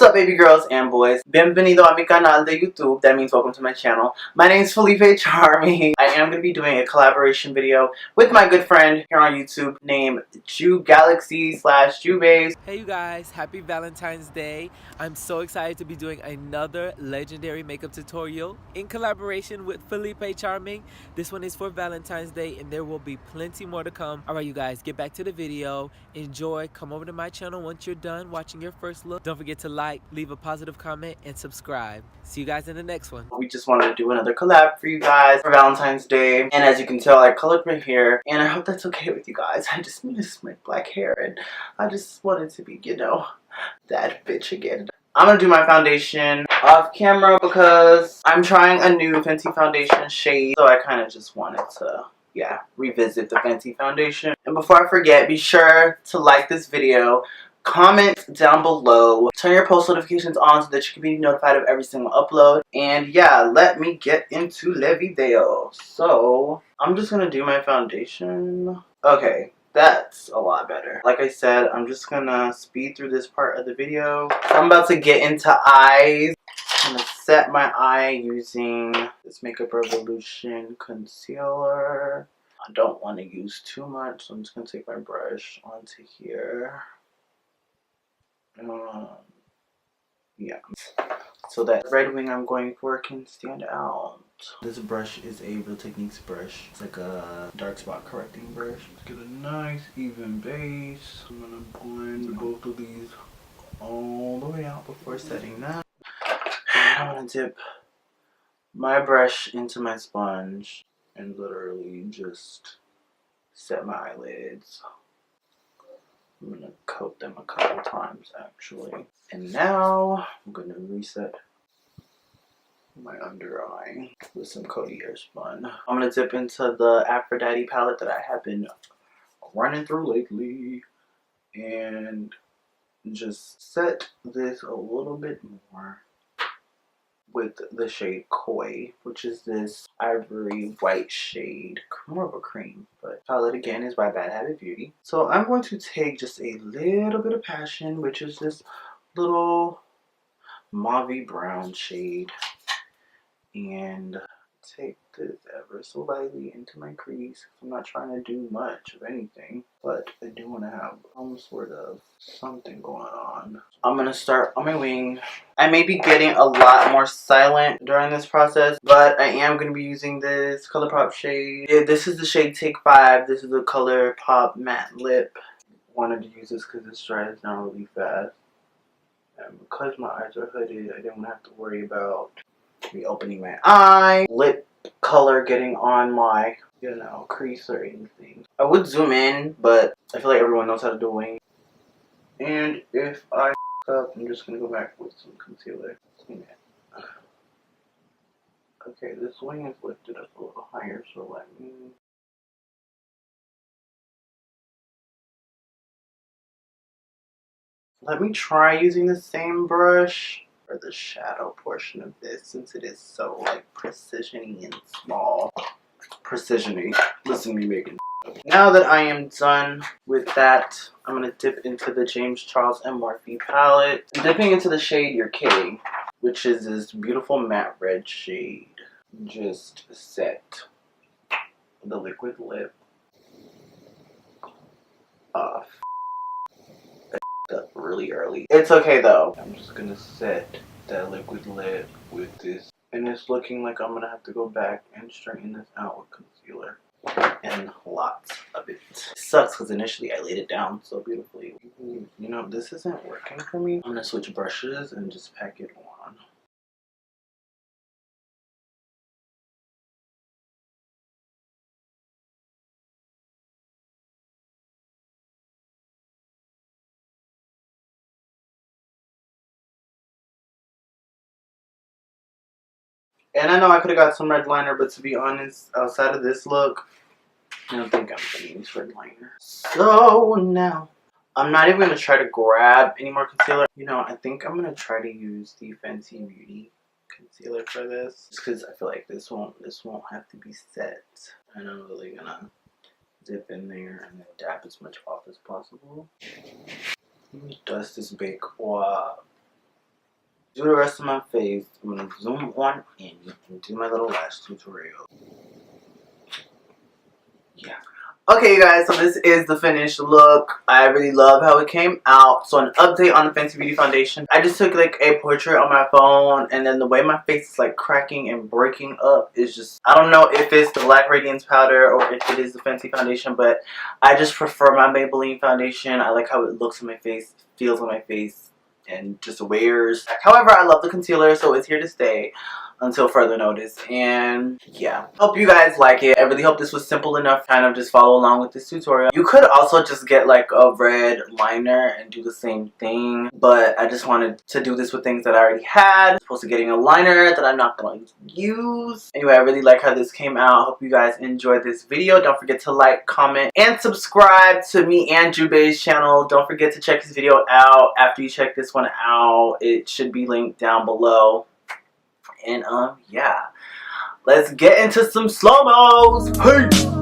What's up, baby girls and boys? Bienvenido a mi canal de YouTube. That means welcome to my channel. My name is Felipe Charming. I am going to be doing a collaboration video with my good friend here on YouTube named Jew Galaxy / Jubase. Hey you guys, happy Valentine's Day. I'm so excited to be doing another legendary makeup tutorial in collaboration with Felipe Charming. This one is for Valentine's Day and there will be plenty more to come. Alright you guys, get back to the video. Enjoy. Come over to my channel once you're done watching your first look. Don't forget to like, leave a positive comment, and subscribe. See you guys in the next one. We just wanted to do another collab for you guys for Valentine's Day. And as you can tell, I colored my hair. And I hope that's okay with you guys. I just miss my black hair. And I just wanted to be, you know, that bitch again. I'm gonna do my foundation off camera because I'm trying a new Fenty foundation shade. So I kind of just wanted to, yeah, revisit the Fenty foundation. And before I forget, be sure to like this video. Comment down below, turn your post notifications on so that you can be notified of every single upload. And yeah, let me get into the video. So I'm just gonna do my foundation. Okay, that's a lot better. Like I said, I'm just gonna speed through this part of the video. I'm about to get into eyes. I'm gonna set my eye using this Makeup Revolution concealer. I don't want to use too much, so I'm just gonna take my brush onto here. Yeah, so that red wing I'm going for can stand out. This brush is a Real Techniques brush. It's like a dark spot correcting brush. Let's get a nice even base. I'm gonna blend both of these all the way out before setting that. And I'm gonna dip my brush into my sponge and literally just set my eyelids. I'm going to coat them a couple times actually. And now I'm going to reset my under eye with some Coty Airspun. I'm going to dip into the Aphrodite palette that I have been running through lately and just set this a little bit more with the shade Koi, which is this ivory white shade, more of a cream, but palette again is by Bad Habit Beauty. So I'm going to take just a little bit of Passion, which is this little mauve brown shade, and take this ever so lightly into my crease. I'm not trying to do much of anything, but I do want to have some sort of something going on. I'm going to start on my wing. I may be getting a lot more silent during this process, but I am going to be using this ColourPop shade. This is the shade Take 5. This is the ColourPop Matte Lip. Wanted to use this because this dries down really fast. And because my eyes are hooded, I didn't have to worry about reopening my eye, lip color getting on my, you know, crease or anything. I would zoom in, but I feel like everyone knows how to do a wing. And if I f up, I'm just gonna go back with some concealer. Okay, this wing is lifted up a little higher, so let me try using the same brush for the shadow portion of this, since it is so like precision-y and small. Precision-y. Listen to me making. Now that I am done with that, I'm going to dip into the James Charles and Morphe palette. I'm dipping into the shade You're Kidding, which is this beautiful matte red shade. Just set the liquid lip off. Up really early. It's okay though. I'm just going to set that liquid lip with this. And it's looking like I'm going to have to go back and straighten this out with concealer. And lots of it. It sucks because initially I laid it down so beautifully. You know, this isn't working for me. I'm gonna switch brushes and just pack it on. And I know I could have got some red liner, but to be honest, outside of this look, I don't think I'm gonna use red liner. So now, I'm not even gonna try to grab any more concealer. You know, I think I'm gonna try to use the Fenty Beauty concealer for this, just because I feel like this won't have to be set. And I'm really gonna dip in there and then dab as much off as possible. Let me dust this bake off. do the rest of my face. I'm gonna zoom on in and do my little lash tutorial. Yeah. Okay, you guys, so this is the finished look. I really love how it came out. So an update on the Fenty Beauty foundation. I just took like a portrait on my phone, and then the way my face is like cracking and breaking up is just, I don't know if it's the Black Radiance powder or if it is the Fenty foundation, but I just prefer my Maybelline foundation. I like how it looks on my face, feels on my face, and just wears. However, I love the concealer, so it's here to stay until further notice. And yeah, hope you guys like it. I really hope this was simple enough, kind of just follow along with this tutorial. You could also just get like a red liner and do the same thing, but I just wanted to do this with things that I already had, as opposed to getting a liner that I'm not going to use. Anyway, I really like how this came out. Hope you guys enjoyed this video. Don't forget to like, comment, and subscribe to me and Jube's channel. Don't forget to check this video out after you check this one out. It should be linked down below. And yeah, let's get into some slow-mos. Peace.